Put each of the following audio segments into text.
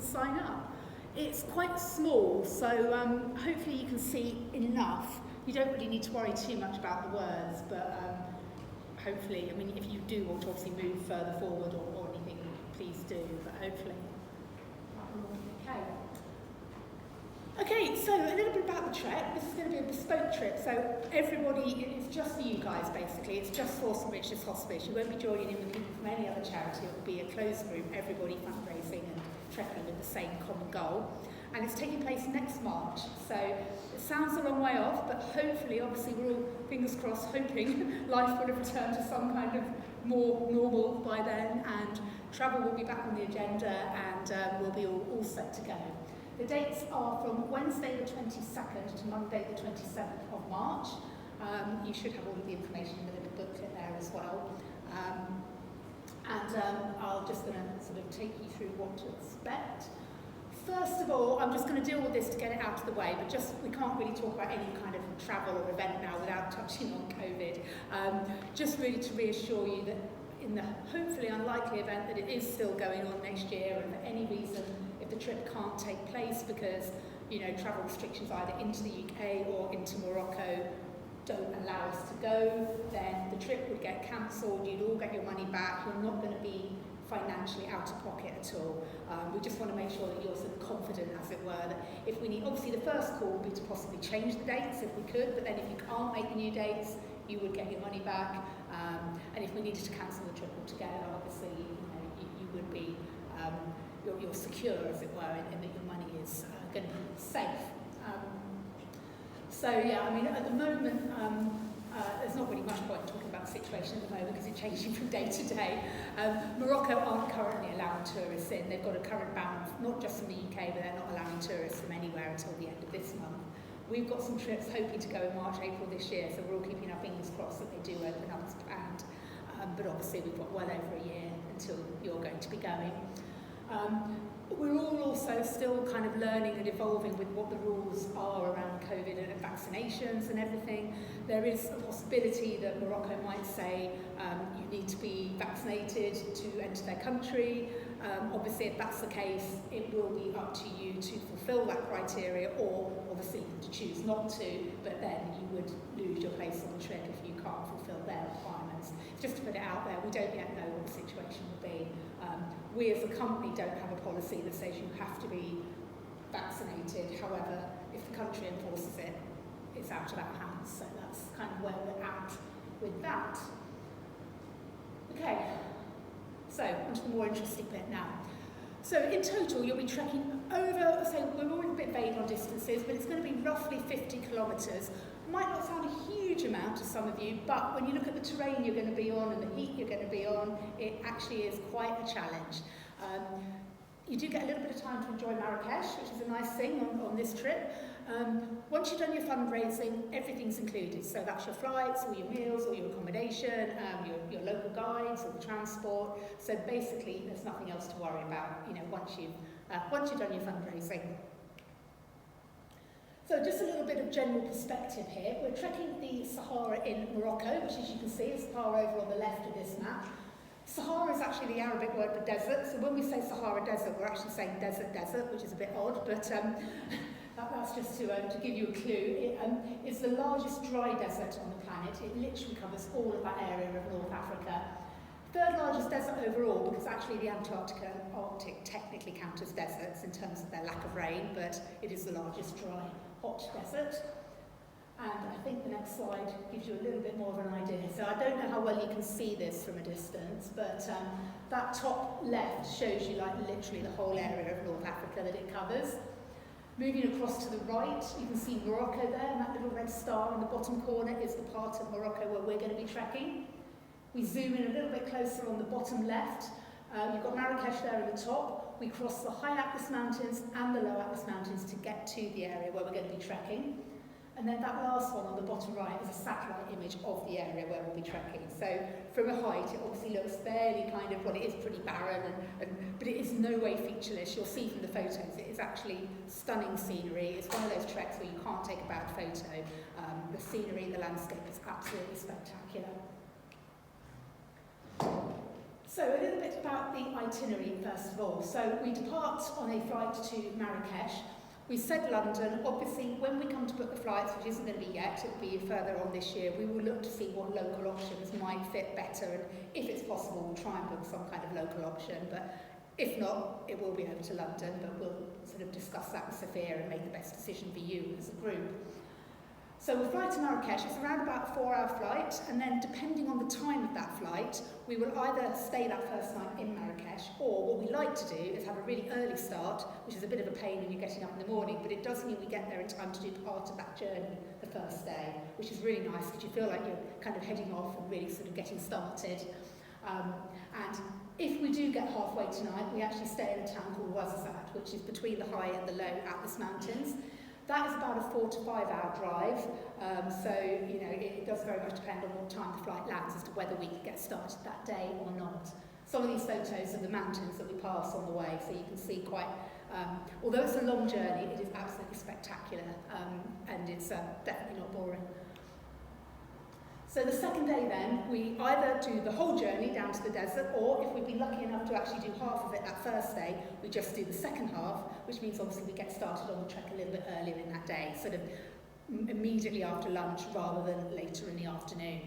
sign up. It's quite small, so hopefully you can see enough. You don't really need to worry too much about the words, but hopefully, I mean, if you do want to obviously move further forward or anything, please do, but hopefully that will all be okay. Okay, so a little bit about the trek. This is going to be a bespoke trip, so everybody, it's just for you guys basically. It's just for St Richard's Hospice. You won't be joining in with people from any other charity. It will be a closed group, everybody fundraising and trekking with the same common goal. And it's taking place next March, so it sounds a long way off, but hopefully, obviously we're all, fingers crossed, hoping life will have returned to some kind of more normal by then, and travel will be back on the agenda, and we'll be all set to go. The dates are from Wednesday the 22nd to Monday the 27th of March. You should have all of the information in the little booklet there as well. I'm just going to sort of take you through what to expect. First of all, I'm just going to deal with this to get it out of the way, but we can't really talk about any kind of travel or event now without touching on COVID. Just really to reassure you that in the hopefully unlikely event that it is still going on next year, and for any reason, if the trip can't take place because, you know, travel restrictions either into the UK or into Morocco don't allow us to go, then the trip would get cancelled, you'd all get your money back, you're not going to be financially out of pocket at all. We just want to make sure that you're sort of confident, as it were, that if we need, obviously the first call would be to possibly change the dates if we could, but then if you can't make the new dates, you would get your money back. And if we needed to cancel the trip altogether, obviously, you would be, you're secure, as it were, and that your money is going to be safe. So yeah, I mean, at the moment, there's not really much point talking about the situation at the moment because it's changing from day to day. Morocco aren't currently allowing tourists in. They've got a current ban, not just from the UK, but they're not allowing tourists from anywhere until the end of this month. We've got some trips hoping to go in March, April this year, so we're all keeping our fingers crossed that they do open up as planned. But obviously we've got well over a year until you're going to be going. We're all also still kind of learning and evolving with what the rules are around COVID and vaccinations and everything. There is a possibility that Morocco might say you need to be vaccinated to enter their country. Obviously, if that's the case, it will be up to you to fulfil that criteria, or obviously to choose not to, but then you would lose your place on the trip if you can't fulfil their requirements. Just to put it out there, we don't yet know what the situation will be. We as a company don't have a policy that says you have to be vaccinated. However, if the country enforces it, it's out of our hands. So that's kind of where we're at with that. Okay, so onto the more interesting bit now. So in total, you'll be trekking over, so we're always a bit vague on distances, but it's going to be roughly 50 kilometres. Might not sound a huge amount to some of you, but when you look at the terrain you're going to be on and the heat you're going to be on, it actually is quite a challenge. You do get a little bit of time to enjoy Marrakesh, which is a nice thing on this trip. Once you've done your fundraising, everything's included. So that's your flights, all your meals, all your accommodation, your local guides, all the transport. So basically, there's nothing else to worry about, you know, once you've done your fundraising. So just a little bit of general perspective here. We're trekking the Sahara in Morocco, which, as you can see, is far over on the left of this map. Sahara is actually the Arabic word for desert, so when we say Sahara Desert, we're actually saying desert, which is a bit odd, but that's just to give you a clue. It's the largest dry desert on the planet. It literally covers all of that area of North Africa. Third largest desert overall, because actually the Antarctica and Arctic technically count as deserts in terms of their lack of rain, but it is the largest dry, hot desert. And I think the next slide gives you a little bit more of an idea. So I don't know how well you can see this from a distance, but that top left shows you like literally the whole area of North Africa that it covers. Moving across to the right, you can see Morocco there, and that little red star in the bottom corner is the part of Morocco where we're going to be trekking. We zoom in a little bit closer on the bottom left. You've got Marrakesh there at the top. We cross the high Atlas Mountains and the low Atlas Mountains to get to the area where we're going to be trekking. And then that last one on the bottom right is a satellite image of the area where we'll be trekking. So from a height, it obviously looks fairly kind of, well, it is pretty barren, but it is no way featureless. You'll see from the photos, it is actually stunning scenery. It's one of those treks where you can't take a bad photo. The scenery, the landscape is absolutely spectacular. So a little bit about the itinerary first of all. So we depart on a flight to Marrakesh. We said London. Obviously, when we come to book the flights, which isn't going to be yet, it'll be further on this year, we will look to see what local options might fit better, and if it's possible, we'll try and book some kind of local option, but if not, it will be over to London, but we'll sort of discuss that with Sophia and make the best decision for you as a group. So we'll fly to Marrakesh. It's around about a 4-hour flight, and then depending on the time of that flight, we will either stay that first night in Marrakesh, or what we like to do is have a really early start, which is a bit of a pain when you're getting up in the morning, but it does mean we get there in time to do part of that journey the first day, which is really nice because you feel like you're kind of heading off and really sort of getting started. And if we do get halfway tonight, we actually stay in a town called Ouarzazate, which is between the high and the low Atlas Mountains. That is about a 4 to 5 hour drive, so you know it does very much depend on what time the flight lands as to whether we can get started that day or not. Some of these photos of the mountains that we pass on the way, so you can see quite, although it's a long journey, it is absolutely spectacular, and it's definitely not boring. So the second day then, we either do the whole journey down to the desert, or if we've been lucky enough to actually do half of it that first day, we just do the second half, which means obviously we get started on the trek a little bit earlier in that day, sort of immediately after lunch rather than later in the afternoon.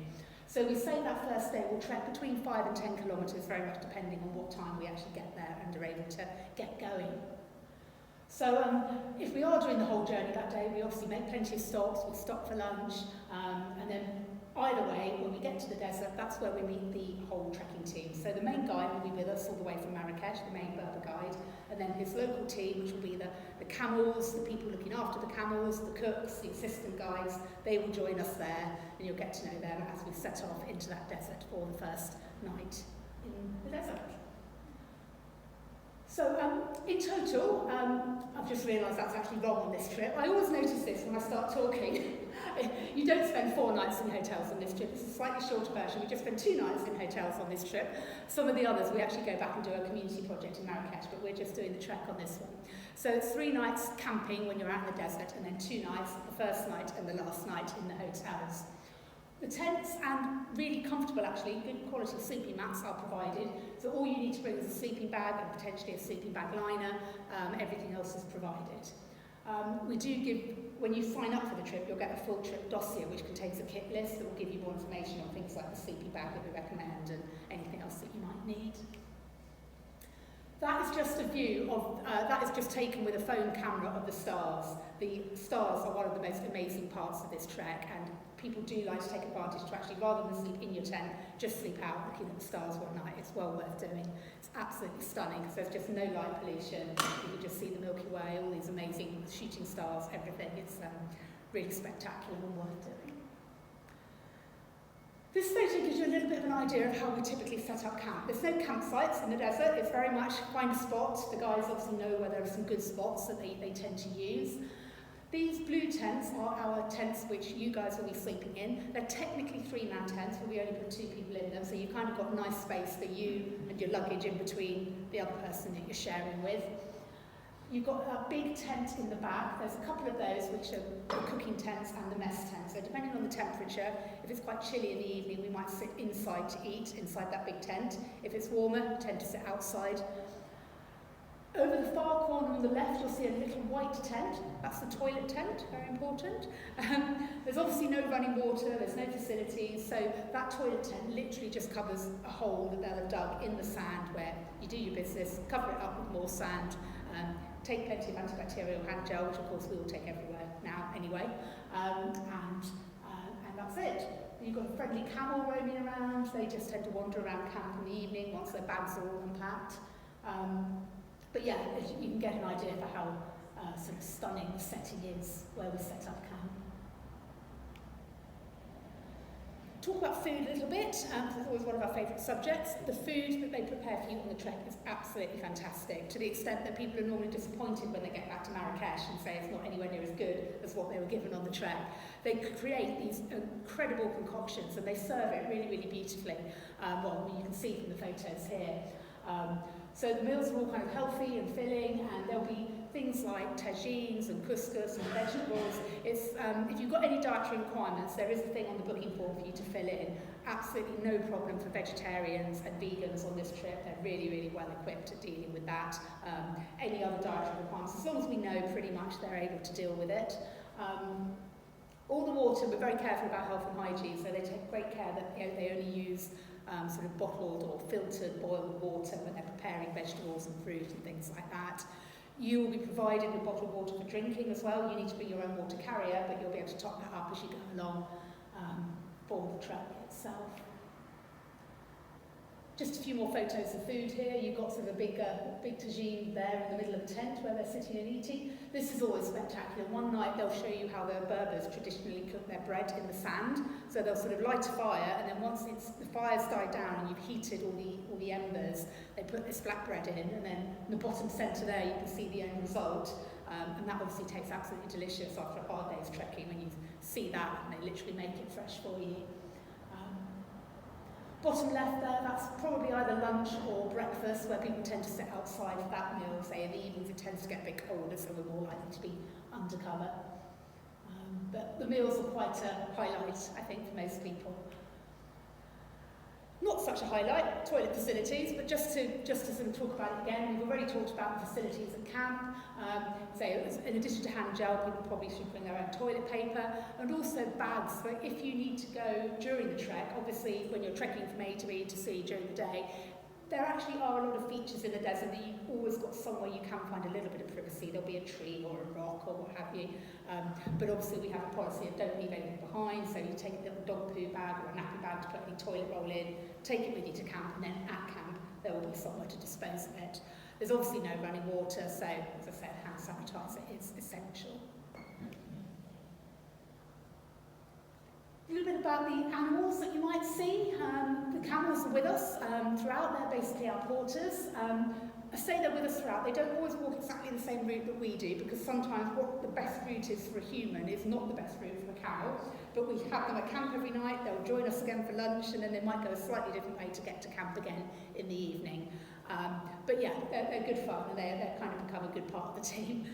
So we say that first day we'll trek between 5 and 10 kilometres, very much depending on what time we actually get there and are able to get going. So if we are doing the whole journey that day, we obviously make plenty of stops, we stop for lunch, and then either way, when we get to the desert, that's where we meet the whole trekking team. So the main guide will be with us all the way from Marrakesh, the main Berber guide, and then his local team, which will be the camels, the people looking after the camels, the cooks, the assistant guides, they will join us there, and you'll get to know them as we set off into that desert for the first night in the desert. So in total, I've just realised that's actually wrong on this trip. I always notice this when I start talking. You don't spend 4 nights in hotels on this trip. It's a slightly shorter version. We just spend 2 nights in hotels on this trip. Some of the others, we actually go back and do a community project in Marrakesh, but we're just doing the trek on this one. So it's 3 nights camping when you're out in the desert, and then 2 nights, the first night and the last night in the hotels. The tents, and really comfortable actually, good quality sleeping mats are provided. So all you need to bring is a sleeping bag and potentially a sleeping bag liner. Everything else is provided. We do give, when you sign up for the trip, you'll get a full trip dossier which contains a kit list that will give you more information on things like the sleeping bag that we recommend and anything else that you might need. That is just a view of, that is just taken with a phone camera of the stars. The stars are one of the most amazing parts of this trek, and people do like to take advantage to actually, rather than sleep in your tent, just sleep out looking at the stars one night. It's well worth doing. It's absolutely stunning because there's just no light pollution. You can just see the Milky Way, all these amazing shooting stars, everything. It's really spectacular and worth doing. This photo gives you a little bit of an idea of how we typically set up camp. There's no campsites in the desert. It's very much find a spot. The guys obviously know where there are some good spots that they tend to use. These blue tents are our tents which you guys will be sleeping in. They're technically 3-man tents, but we only put 2 people in them, so you've kind of got nice space for you and your luggage in between the other person that you're sharing with. You've got a big tent in the back. There's a couple of those which are the cooking tents and the mess tents. So depending on the temperature, if it's quite chilly in the evening, we might sit inside to eat, inside that big tent. If it's warmer, we tend to sit outside. Over the far corner on the left, you'll see a little white tent. That's the toilet tent, very important. There's obviously no running water, there's no facilities, so that toilet tent literally just covers a hole that they'll have dug in the sand where you do your business, cover it up with more sand, take plenty of antibacterial hand gel, which of course we all take everywhere now anyway, and that's it. You've got a friendly camel roaming around. They just tend to wander around camp in the evening once their bags are all unpacked. But yeah, you can get an idea for how sort of stunning the setting is where we set up camp. Talk about food a little bit, because it's always one of our favourite subjects. The food that they prepare for you on the trek is absolutely fantastic, to the extent that people are normally disappointed when they get back to Marrakesh and say it's not anywhere near as good as what they were given on the trek. They create these incredible concoctions and they serve it really, really beautifully. Well, you can see from the photos here. So the meals are all kind of healthy and filling, and there'll be things like tagines and couscous and vegetables. It's, if you've got any dietary requirements, there is a thing on the booking form for you to fill in, absolutely no problem for vegetarians and vegans on this trip. They're really, really well equipped at dealing with that. Any other dietary requirements, as long as we know pretty much they're able to deal with it. All the water, we're very careful about health and hygiene, so they take great care that they only use sort of bottled or filtered boiled water when they're preparing vegetables and fruit and things like that. You will be provided with bottled water for drinking as well. You need to bring your own water carrier, but you'll be able to top that up as you go along for the trek itself. Just a few more photos of food here. You've got sort of a big tagine there in the middle of the tent where they're sitting and eating. This is always spectacular. One night they'll show you how the Berbers traditionally cook their bread in the sand. So they'll sort of light a fire, and then once the fire's died down and you've heated all the embers, they put this flatbread in, and then in the bottom centre there you can see the end result. And that obviously tastes absolutely delicious after a hard day's trekking when you see that and they literally make it fresh for you. Bottom left there, that's probably either lunch or breakfast, where people tend to sit outside for that meal. Say in the evenings it tends to get a bit colder, so we're more likely to be undercover. But the meals are quite a highlight, I think, for most people. Not such a highlight, toilet facilities, but just to sort of talk about it again, we've already talked about the facilities at camp. So in addition to hand gel, people probably should bring their own toilet paper, and also bags. So if you need to go during the trek, obviously when you're trekking from A to B to C during the day, there actually are a lot of features in the desert that you've always got somewhere you can find a little bit of privacy. There'll be a tree or a rock or what have you. But obviously we have a policy of don't leave anything behind, so you take a little dog poo bag or a nappy bag to put any toilet roll in, take it with you to camp, and then at camp there will be somewhere to dispose of it. There's obviously no running water, so as I said, hand sanitizer is essential. A little bit about the animals that you might see. The camels are with us throughout. They're basically our porters. I say they're with us throughout. They don't always walk exactly the same route that we do, because sometimes what the best route is for a human is not the best route for a camel. But we have them at camp every night. They'll join us again for lunch, and then they might go a slightly different way to get to camp again in the evening. But yeah, they're good fun, and they're kind of become a good part of the team.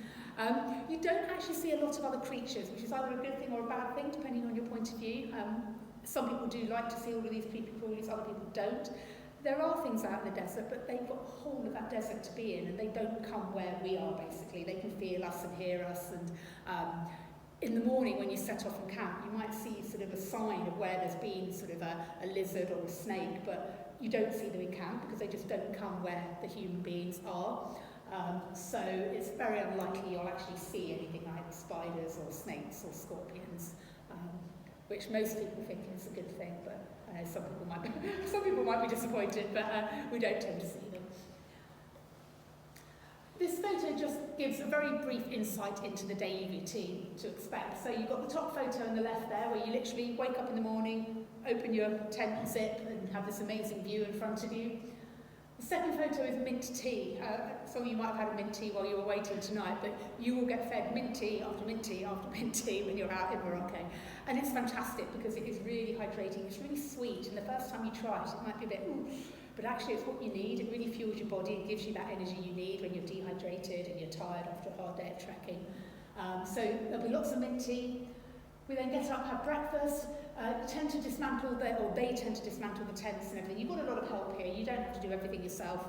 You don't actually see a lot of other creatures, which is either a good thing or a bad thing, depending on your point of view. Some people do like to see all of these creepy crawlies, other people don't. There are things out in the desert, but they've got a whole of that desert to be in, and they don't come where we are, basically. They can feel us and hear us, and in the morning when you set off from camp, you might see sort of a sign of where there's been sort of a lizard or a snake, but you don't see them in camp because they just don't come where the human beings are. So it's very unlikely you'll actually see anything like spiders or snakes or scorpions, which most people think is a good thing, but I know some people might be disappointed, but we don't tend to see them. This photo just gives a very brief insight into the daily routine to expect. So you've got the top photo on the left there, where you literally wake up in the morning, open your tent zip, and have this amazing view in front of you. The second photo is mint tea. Some of you might have had a mint tea while you were waiting tonight, but you will get fed mint tea after mint tea after mint tea when you're out in Morocco. And it's fantastic because it is really hydrating, it's really sweet, and the first time you try it, it might be a bit, ooh, but actually it's what you need. It really fuels your body and gives you that energy you need when you're dehydrated and you're tired after a hard day of trekking. So there'll be lots of mint tea. We then get up, have breakfast. They tend to dismantle the tents and everything. You've got a lot of help here. You don't have to do everything yourself,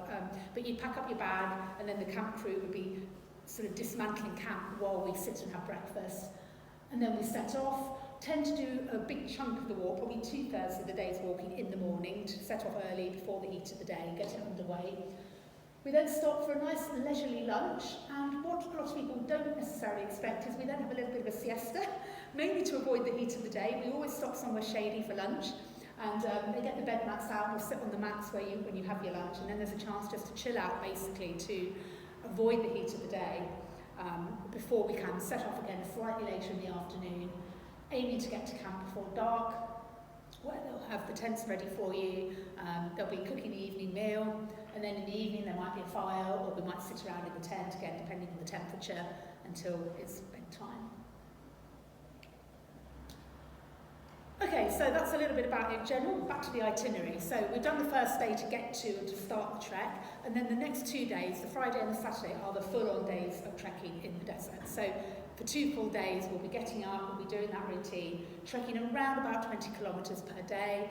but you pack up your bag, and then the camp crew would be sort of dismantling camp while we sit and have breakfast. And then we set off. Tend to do a big chunk of the walk, probably 2/3 of the day's walking in the morning, to set off early before the heat of the day, get it underway. We then stop for a nice leisurely lunch, and what a lot of people don't necessarily expect is we then have a little bit of a siesta, mainly to avoid the heat of the day. We always stop somewhere shady for lunch, and they get the bed mats out, and we'll sit on the mats when you have your lunch, and then there's a chance just to chill out, basically, to avoid the heat of the day before we can set off again slightly later in the afternoon, aiming to get to camp before dark, where they'll have the tents ready for you. They'll be cooking the evening meal, and then in the evening there might be a fire, or we might sit around in the tent again, depending on the temperature, until it's bedtime. Okay, Okay, so that's a little bit about it in general. Back to the itinerary. So we've done the first day to get to and to start the trek, and then the next 2 days, the Friday and the Saturday, are the full-on days of trekking in the desert. So for 2 full days, we'll be getting up, we'll be doing that routine, trekking around about 20 kilometres per day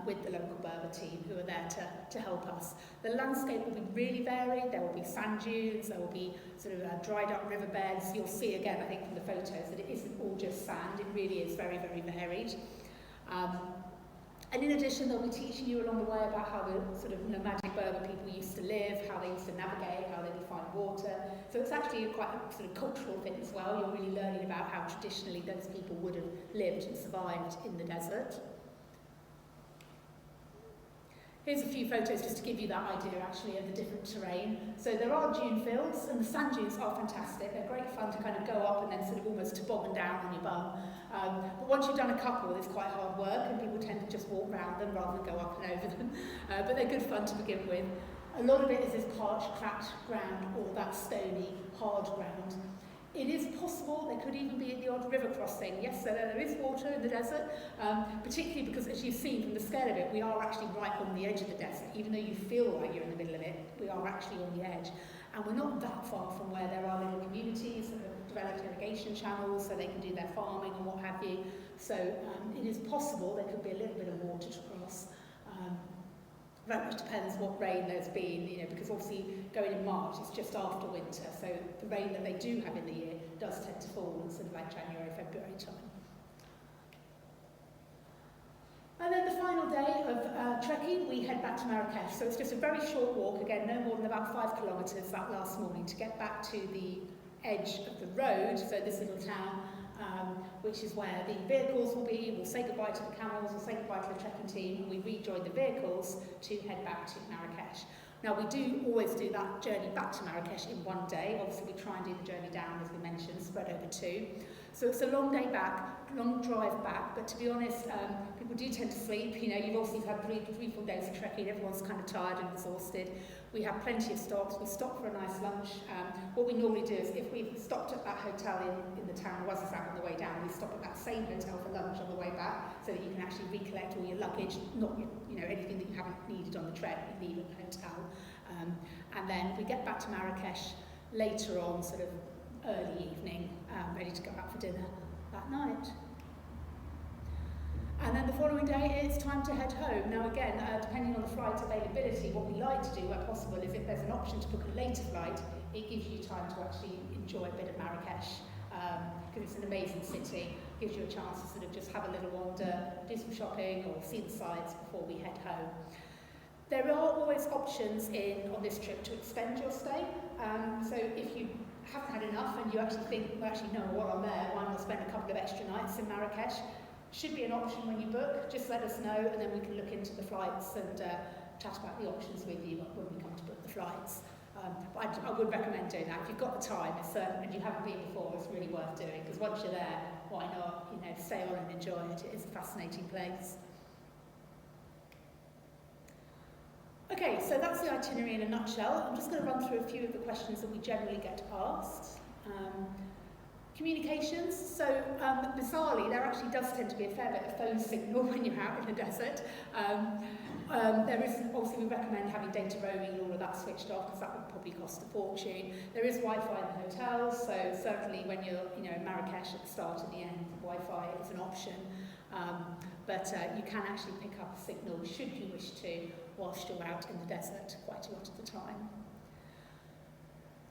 with the local Berber team who are there to help us. The landscape will be really varied. There will be sand dunes, there will be sort of dried up riverbeds. You'll see again, I think, from the photos that it isn't all just sand. It really is very, very varied. And in addition, they'll be teaching you along the way about how the sort of nomadic Berber people used to live, how they used to navigate, how they would find water. So it's actually quite a sort of cultural thing as well. You're really learning about how traditionally those people would have lived and survived in the desert. Here's a few photos just to give you that idea actually of the different terrain. So there are dune fields, and the sand dunes are fantastic. They're great fun to kind of go up and then sort of almost toboggan down on your bum. But once you've done a couple, it's quite hard work, and people tend to just walk around them rather than go up and over them. But they're good fun to begin with. A lot of it is this parched, cracked ground, or that stony, hard ground. It is possible there could even be the odd river crossing. Yes, so there is water in the desert, particularly because, as you've seen from the scale of it, we are actually right on the edge of the desert. Even though you feel like you're in the middle of it, we are actually on the edge. And we're not that far from where there are little communities that have developed irrigation channels so they can do their farming and what have you. So it is possible there could be a little bit of water to cross. Very much depends what rain there's been, because obviously going in March it's just after winter, so the rain that they do have in the year does tend to fall in sort of like January, February time. And then the final day of trekking, we head back to Marrakesh. So it's just a very short walk, again, no more than about 5 kilometres that last morning to get back to the edge of the road, so this little town, which is where the vehicles will be. We'll say goodbye to the camels, we'll say goodbye to the trekking team, and we rejoin the vehicles to head back to Marrakesh. Now, we do always do that journey back to Marrakesh in one day. Obviously, we try and do the journey down, as we mentioned, spread over 2. So it's a long day back, long drive back, but to be honest, people do tend to sleep. You've obviously had three full days of trekking, everyone's kind of tired and exhausted. We have plenty of stops. We stop for a nice lunch. What we normally do is, if we've stopped at that hotel in the town, Ouazzazate on the way down, we stop at that same hotel for lunch on the way back, so that you can actually recollect all your luggage, not anything that you haven't needed on the trek, you leave at the hotel. And then we get back to Marrakesh later on, sort of early evening, ready to go out for dinner that night. And then the following day, it's time to head home. Now again, depending on the flight availability, what we like to do where possible is, if there's an option to book a later flight, it gives you time to actually enjoy a bit of Marrakesh, because it's an amazing city. Gives you a chance to sort of just have a little wander, do some shopping, or see the sights before we head home. There are always options on this trip to extend your stay. So if you haven't had enough and you actually think, well, actually, no, while I'm there, why not spend a couple of extra nights in Marrakesh? Should be an option when you book. Just let us know, and then we can look into the flights and chat about the options with you when we come to book the flights. But I would recommend doing that. If you've got the time, and you haven't been before, it's really worth doing, because once you're there, why not stay on and enjoy it? It is a fascinating place. Okay, so that's the itinerary in a nutshell. I'm just going to run through a few of the questions that we generally get asked. Communications, so bizarrely, there actually does tend to be a fair bit of phone signal when you're out in the desert. There is, obviously, we recommend having data roaming and all of that switched off, because that would probably cost a fortune. There is Wi-Fi in the hotels, so certainly when you're in Marrakesh at the start and the end, Wi-Fi is an option. But you can actually pick up a signal, should you wish to, whilst you're out in the desert quite a lot of the time.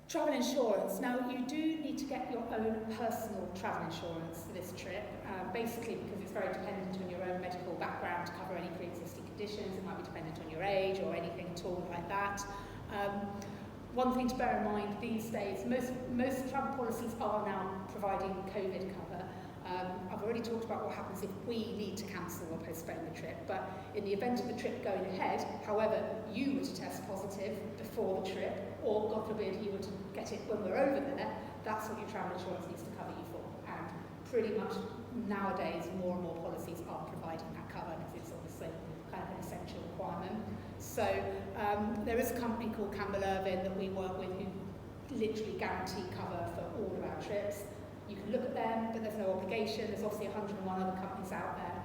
Travel insurance. Now, you do need to get your own personal travel insurance for this trip, basically because it's very dependent on your own medical background to cover any pre-existing conditions. It might be dependent on your age or anything at all like that. One thing to bear in mind these days, most travel policies are now providing COVID cover. I've already talked about what happens if we need to cancel or postpone the trip, but in the event of the trip going ahead, however, you were to test positive before the trip, or God forbid you were to get it when we're over there, that's what your travel insurance needs to cover you for. And pretty much nowadays, more and more policies are providing that cover, because it's obviously kind of an essential requirement. So there is a company called Campbell Irvine that we work with who literally guarantee cover for all of our trips. You can look at them, but there's no obligation. There's obviously 101 other companies out there.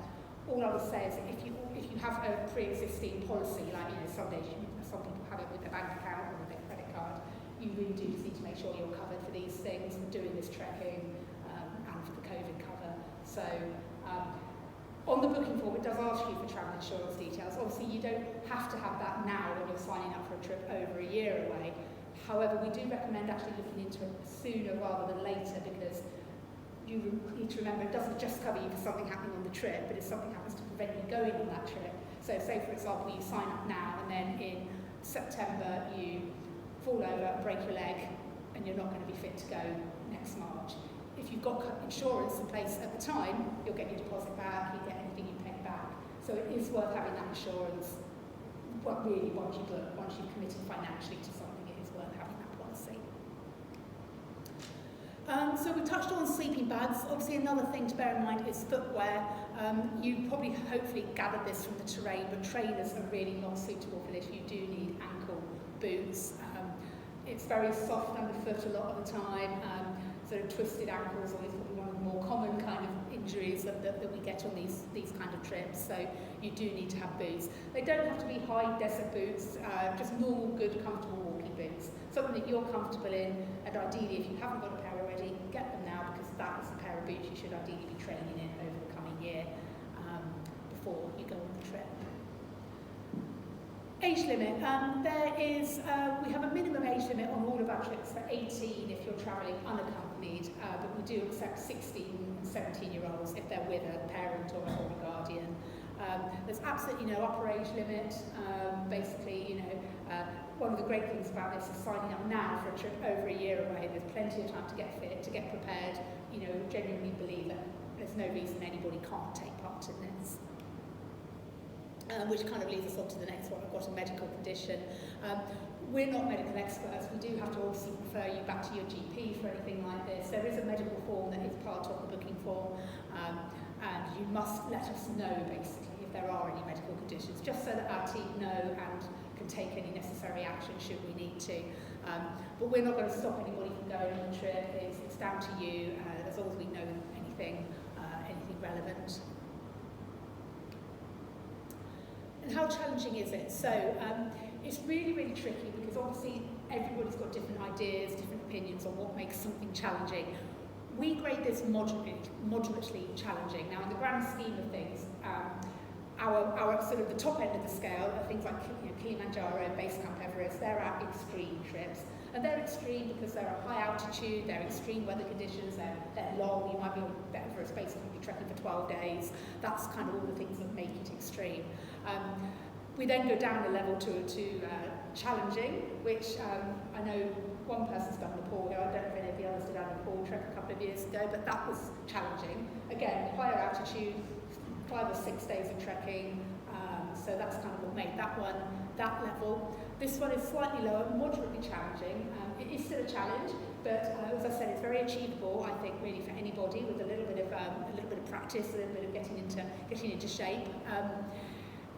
All I would say is that if you have a pre-existing policy, like some people have it with their bank account or with their credit card, you really do need to make sure you're covered for these things, for doing this trekking, and for the COVID cover. So on the booking form, it does ask you for travel insurance details. Obviously, you don't have to have that now when you're signing up for a trip over a year away. However, we do recommend actually looking into it sooner rather than later, because you need to remember it doesn't just cover you for something happening on the trip, but if something happens to prevent you going on that trip. So say, for example, you sign up now and then in September you fall over, break your leg, and you're not going to be fit to go next March. If you've got insurance in place at the time, you'll get your deposit back, you get anything you pay back. So it is worth having that insurance, well, really, once you've committed financially to something, it is worth having that policy. So we touched on sleeping bags. Obviously, another thing to bear in mind is footwear. You probably hopefully gathered this from the terrain, but trainers are really not suitable for this. You do need ankle boots. It's very soft underfoot a lot of the time. Sort of twisted ankles is probably one of the more common kind of injuries that we get on these kind of trips. So you do need to have boots. They don't have to be high desert boots, just normal, good, comfortable walking boots. Something that you're comfortable in, and ideally, if you haven't got a pair already, get them now, because that is the pair of boots you should ideally be training in over the coming year before you go on the trip. Age limit. We have a minimum age limit on all of our trips for 18 if you're travelling unaccompanied, but we do accept 16 and 17-year-olds if they're with a parent or a guardian. There's absolutely no upper age limit. Basically, one of the great things about this is signing up now for a trip over a year away. There's plenty of time to get fit, to get prepared. Genuinely believe that there's no reason anybody can't take part in this. Which kind of leads us on to the next one. I've got a medical condition. We're not medical experts. We do have to obviously refer you back to your GP for anything like this. There is a medical form that is part of the booking form, and you must let us know, basically, if there are any medical conditions, just so that our team know and can take any necessary action should we need to. But we're not going to stop anybody from going on the trip. It's down to you, as long as we know anything relevant. And how challenging is it? So it's really, really tricky, because obviously everybody's got different ideas, different opinions on what makes something challenging. We grade this moderately challenging. Now, in the grand scheme of things, our sort of the top end of the scale are things like Kilimanjaro, Base Camp Everest. They're our extreme trips. And they're extreme because they're at high altitude, they're extreme weather conditions, they're long. You might be on Everest Base Camp, you're trekking for 12 days. That's kind of all the things that make it extreme. We then go down a level to challenging, which I know one person's done Nepal. I don't know if any of the others did a Nepal trek a couple of years ago, but that was challenging. Again, higher altitude, 5 or 6 days of trekking, so that's kind of what made that one that level. This one is slightly lower, moderately challenging. It is still a challenge, but as I said, it's very achievable. I think really for anybody with a little bit of practice, a little bit of getting into shape.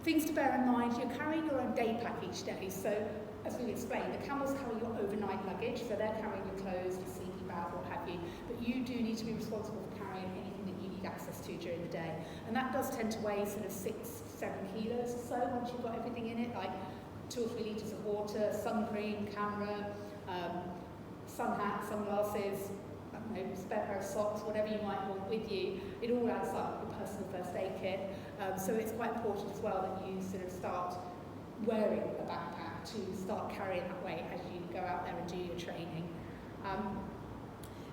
Things to bear in mind: you're carrying your own day pack each day. So, as we've explained, the camels carry your overnight luggage, so they're carrying your clothes, your sleeping bag, what have you. But you do need to be responsible for carrying anything that you need access to during the day, and that does tend to weigh sort of 6-7 kilos or so once you've got everything in it, like 2 or 3 litres of water, sun cream, camera, sun hat, sunglasses, spare pair of socks, whatever you might want with you. It all adds up, your personal first aid kit. So it's quite important as well that you sort of start wearing a backpack to start carrying that weight as you go out there and do your training.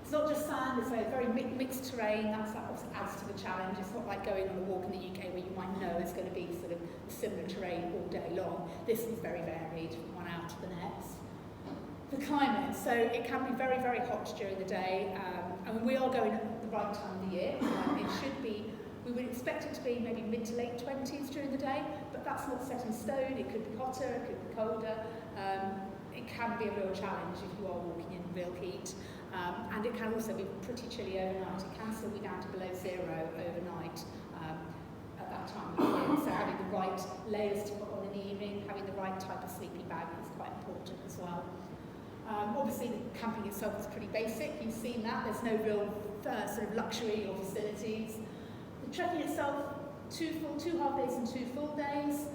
It's not just sand, it's a very mixed terrain. That obviously adds to the challenge. It's not like going on a walk in the UK where you might know it's going to be sort of similar terrain all day long. This is very varied from one hour to the next. The climate, so it can be very, very hot during the day. We are going at the right time of the year. It should be, we would expect it to be maybe mid to late 20s during the day, but that's not set in stone. It could be hotter, it could be colder. It can be a real challenge if you are walking in real heat. And it can also be pretty chilly overnight. It can still be down to below 0 overnight at that time of year. So having the right layers to put on in the evening, having the right type of sleeping bag is quite important as well. Obviously, the camping itself is pretty basic. You've seen that. There's no real sort of luxury or facilities. The trekking itself 2 half days and 2 full days.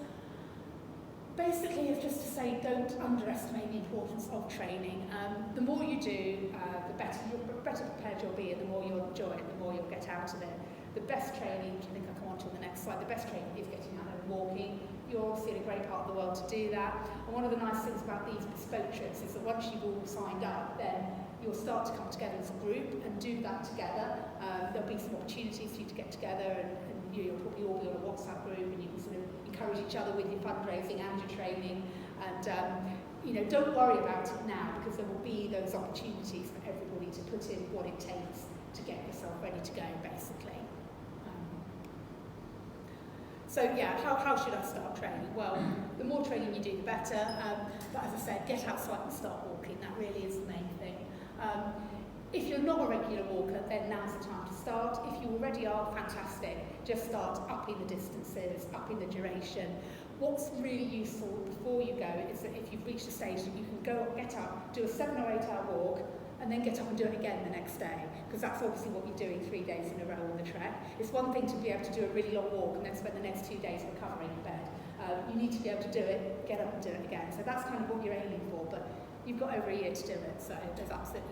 Basically, it's just to say don't underestimate the importance of training. The more you do, the better prepared you'll be, and the more you'll enjoy it, the more you'll get out of it. The best training, which I think I'll come on to on the next slide, the best training is getting out and walking. You're obviously in a great part of the world to do that. And one of the nice things about these bespoke trips is that once you've all signed up, then you'll start to come together as a group and do that together. There'll be some opportunities for you to get together, and you'll probably all be on a WhatsApp group, and you can sort of encourage each other with your fundraising and your training. And don't worry about it now, because there will be those opportunities for everybody to put in what it takes to get yourself ready to go, basically. So yeah, how should I start training? Well, the more training you do, the better. But as I said, get outside and start walking. That really is the main thing. If you're not a regular walker, then now's the time to start. If you already are, fantastic. Just start upping the distances, upping the duration. What's really useful before you go is that if you've reached a stage that you can get up, do a 7 or 8 hour walk, and then get up and do it again the next day, because that's obviously what you're doing 3 days in a row on the trek. It's one thing to be able to do a really long walk and then spend the next 2 days recovering in bed. You need to be able to do it, get up and do it again. So that's kind of what you're aiming for, but you've got over a year to do it, so there's absolutely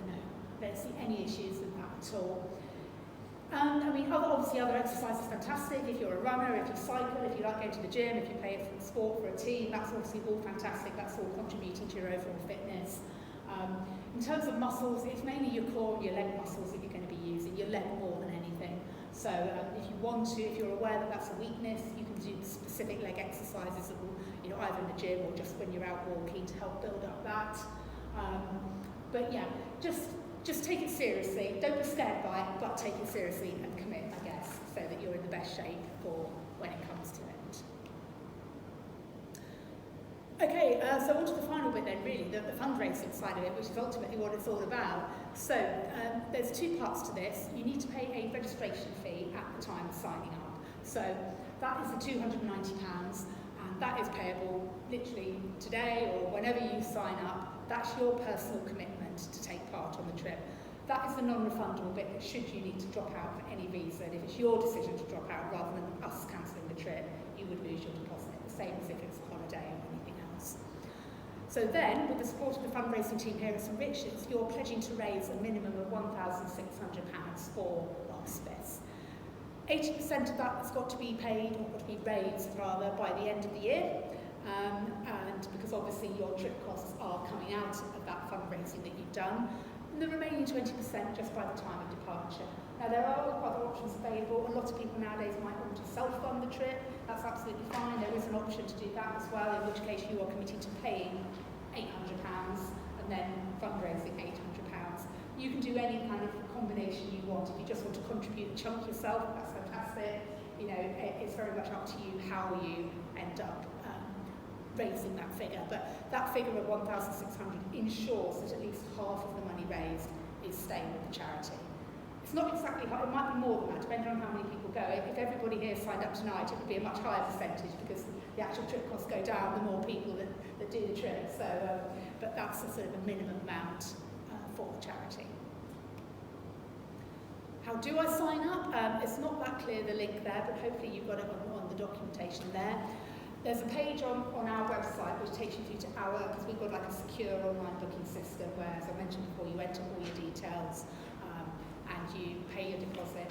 don't see any issues with that at all. And I mean, obviously other exercise is fantastic. If you're a runner, if you cycle, if you like going to the gym, if you play a sport for a team, that's obviously all fantastic. That's all contributing to your overall fitness. In terms of muscles, it's mainly your core and your leg muscles that you're going to be using, your leg more than anything. So if you want to, if you're aware that that's a weakness, you can do specific leg exercises that will, either in the gym or just when you're out walking to help build up that. But yeah, just take it seriously. Don't be scared by it, but take it seriously and commit, I guess, so that you're in the best shape for when it comes to it. Okay, so on to the final bit then, really, the fundraising side of it, which is ultimately what it's all about. So there's 2 parts to this. You need to pay a registration fee at the time of signing up. So that is the £290, and that is payable literally today or whenever you sign up. That's your personal commitment to take part on the trip. That is the non-refundable bit that should you need to drop out for any reason. If it's your decision to drop out rather than us cancelling the trip, you would lose your deposit, the same as if it's a holiday or anything else. So then, with the support of the fundraising team here at St Richards, you're pledging to raise a minimum of £1,600 for hospice. 80% of that has got to be paid, or got to be raised rather, by the end of the year. And because obviously your trip costs are coming out of that fundraising that you've done, and the remaining 20% just by the time of departure. Now there are other options available. A lot of people nowadays might want to self-fund the trip. That's absolutely fine. There is an option to do that as well, in which case you are committing to paying £800 and then fundraising £800. You can do any kind of combination you want. If you just want to contribute a chunk yourself, that's fantastic. It's very much up to you how you end up raising that figure, but that figure of 1,600 ensures that at least half of the money raised is staying with the charity. It's not exactly high, it might be more than that, depending on how many people go. If everybody here signed up tonight, it would be a much higher percentage because the actual trip costs go down the more people that do the trip. So, but that's a sort of a minimum amount for the charity. How do I sign up? It's not that clear, the link there, but hopefully you've got it on the documentation there. There's a page on our website which takes you through to because we've got like a secure online booking system where, as I mentioned before, you enter all your details and you pay your deposit.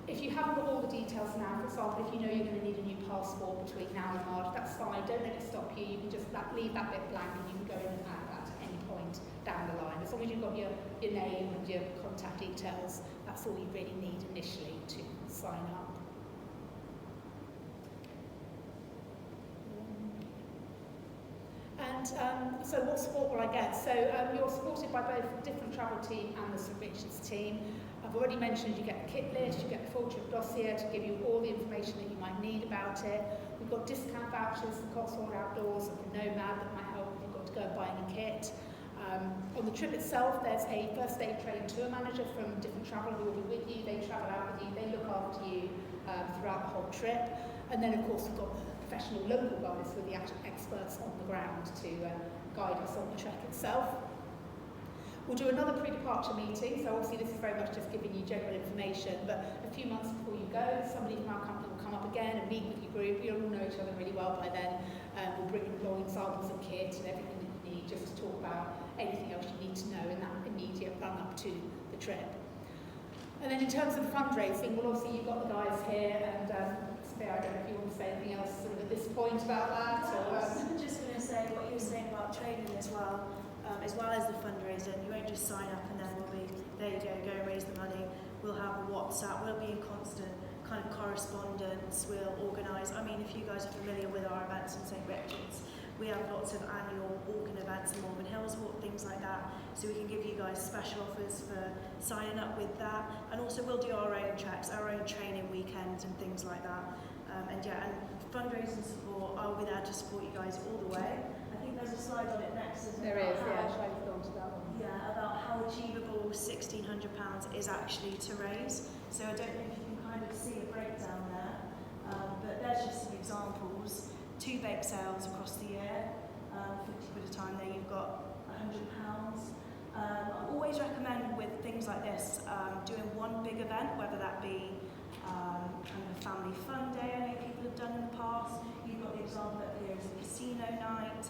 If you haven't got all the details now, for example, if you know you're going to need a new passport between now and March, that's fine, don't let it stop you. You can just leave that bit blank and you can go in and add that at any point down the line. As long as you've got your name and your contact details, that's all you really need initially to sign up. And so what support will I get? So you're supported by both the different travel team and the St Richards team. I've already mentioned you get the kit list, you get the full trip dossier to give you all the information that you might need about it. We've got discount vouchers, the Cotswold Outdoors and the Nomad that might help if you've got to go and buy any kit. On the trip itself, there's a first aid trained tour manager from different travel who will be with you. They travel out with you, they look after you throughout the whole trip. And then, of course, we've got professional local guides who are the actual experts on the ground to guide us on the trek itself. We'll do another pre-departure meeting, so obviously this is very much just giving you general information, but a few months before you go, somebody from our company will come up again and meet with your group. You'll all know each other really well by then. We'll bring along samples of kit and everything that you need just to talk about anything else you need to know in that immediate run-up to the trip. And then in terms of the fundraising, well obviously you've got the guys here, and Sophia, I don't know if you want to say anything else sort of at this point about that? Or, I'm just going to say what you were saying about training as well as the fundraising. You won't just sign up and then we'll be, there you go and raise the money. We'll have a WhatsApp, we'll be in constant kind of correspondence, we'll organise. I mean, if you guys are familiar with our events in St Richard's, we have lots of annual walking events in Malvern Hills, things like that, so we can give you guys special offers for signing up with that. And also we'll do our own treks, our own training weekends and things like that. And fundraising support, I'll be there to support you guys all the way. I think there's a slide on it next, isn't there? There is, yeah, shall I go on to that one? Yeah, about how achievable £1,600 is actually to raise. So I don't know if you can kind of see a breakdown there, but there's just some examples. 2 bake sales across the year, 50 quid a time there, you've got £100. I always recommend with things like this, doing one big event, whether that be kind of a family fun day I know people have done in the past. You've got the example up here as a casino night.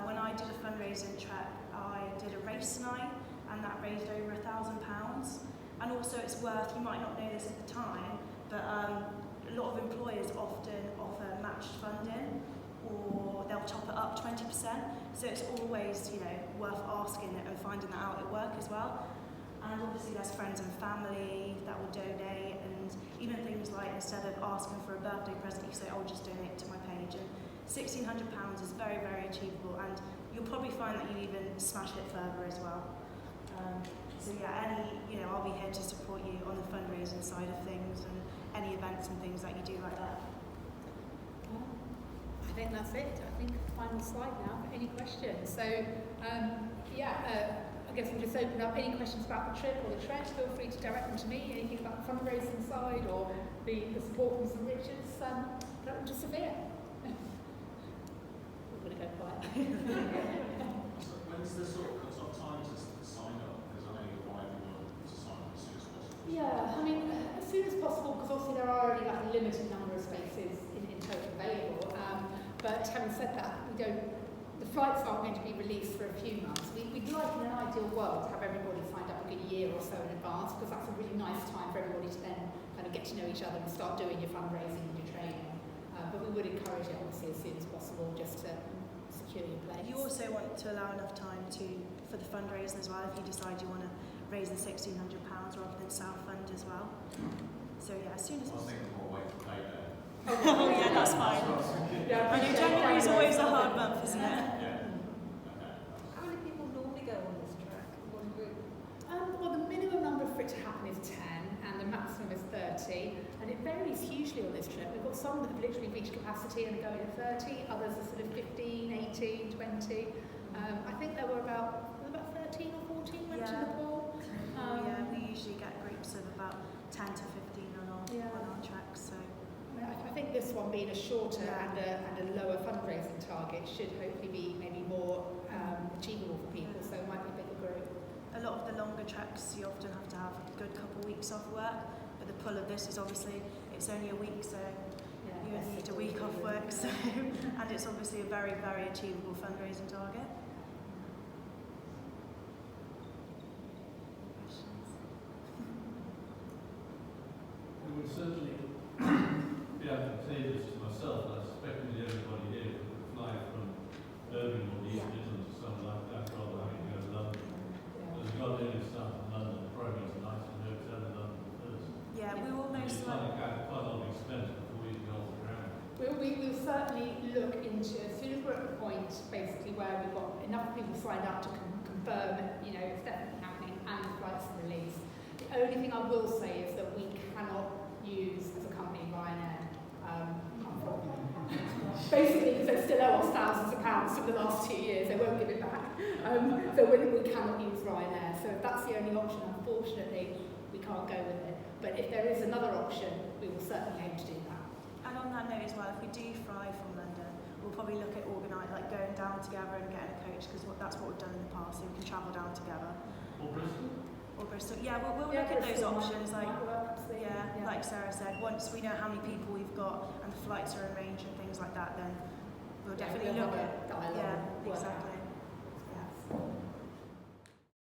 When I did a fundraising trek, I did a race night and that raised over £1,000. And also it's worth, you might not know this at the time, but a lot of employers often offer matched funding, or they'll top it up 20%. So it's always, worth asking and finding that out at work as well. And obviously there's friends and family that will donate, and even things like instead of asking for a birthday present, you say, just donate to my page. And £1,600 is very, very achievable, and you'll probably find that you even smash it further as well. So yeah, I'll be here to support you on the fundraising side of things and any events and things that you do like that. I think that's it. I think final slide now for any questions. So I guess we'll just open up any questions about the trip or the trek. Feel free to direct them to me. Anything about the fundraising side or the support from St Richard's. Direct them to Sophia. We're going to go quiet. So when's the sort of cut-off time to sign up? Because I know you're widely wanting to sign up as soon as possible. Yeah, I mean, as soon as possible, because obviously there are only like a limited number of spaces in total available. But having said that, the flights aren't going to be released for a few months. We'd like, in an ideal world, to have everybody signed up a good year or so in advance, because that's a really nice time for everybody to then kind of get to know each other and start doing your fundraising and your training. But we would encourage it, obviously, as soon as possible, just to secure your place. You also want to allow enough time for the fundraising as well, if you decide you want to raise the £1,600 rather than self-fund as well. So yeah, as soon as I was thinking more wait for payday. Oh yeah, that's fine. Yeah, I know January is always a hard month, isn't it? Yeah. Okay. How many people normally go on this track? One group? Well, the minimum number for it to happen is 10, and the maximum is 30, and it varies hugely on this trip. We've got some that have literally reached capacity and are going at 30, others are sort of 15, 18, 20. I think there were about 13 or 14 went to the pool. Yeah, we usually get groups of about 10 to 15 on our tracks. So I think this one being a shorter and a lower fundraising target should hopefully be maybe more achievable for people, so it might be a bigger group. a lot of the longer treks you often have to have a good couple of weeks off work, but the pull of this is obviously it's only a week, so you only need a week off work, so and it's obviously a very, very achievable fundraising target. It would certainly be advantageous to myself, and I suspect that everybody here could fly from Birmingham or the East Midlands or something like that rather than having to go to London. Because you've got to only start in London, probably it's nice to hotel in London first. Yeah, we will most It's quite a lot of expense before you can hold the ground. We'll certainly look into, as soon as we're at the point basically where we've got enough people signed up to confirm, you know, it's definitely happening and the flights are released. The only thing I will say is that we cannot use as a company Ryanair. Basically, because they still owe us thousands of pounds for the last 2 years, they won't give it back. So we cannot use Ryanair. So if that's the only option, unfortunately, we can't go with it. But if there is another option, we will certainly aim to do that. And on that note as well, if we do fly from London, we'll probably look at going down together and getting a coach, because that's what we've done in the past, so we can travel down together. Or Bristol? Or Bristol. Yeah, we'll Yeah, look at those Bristol options. might Like, work, absolutely. yeah, like Sarah said, once we know how many people we've got and the flights are arranged and things like that, then we'll definitely we'll look have at. a dialogue Yeah, and work out. exactly. Yeah. Yes.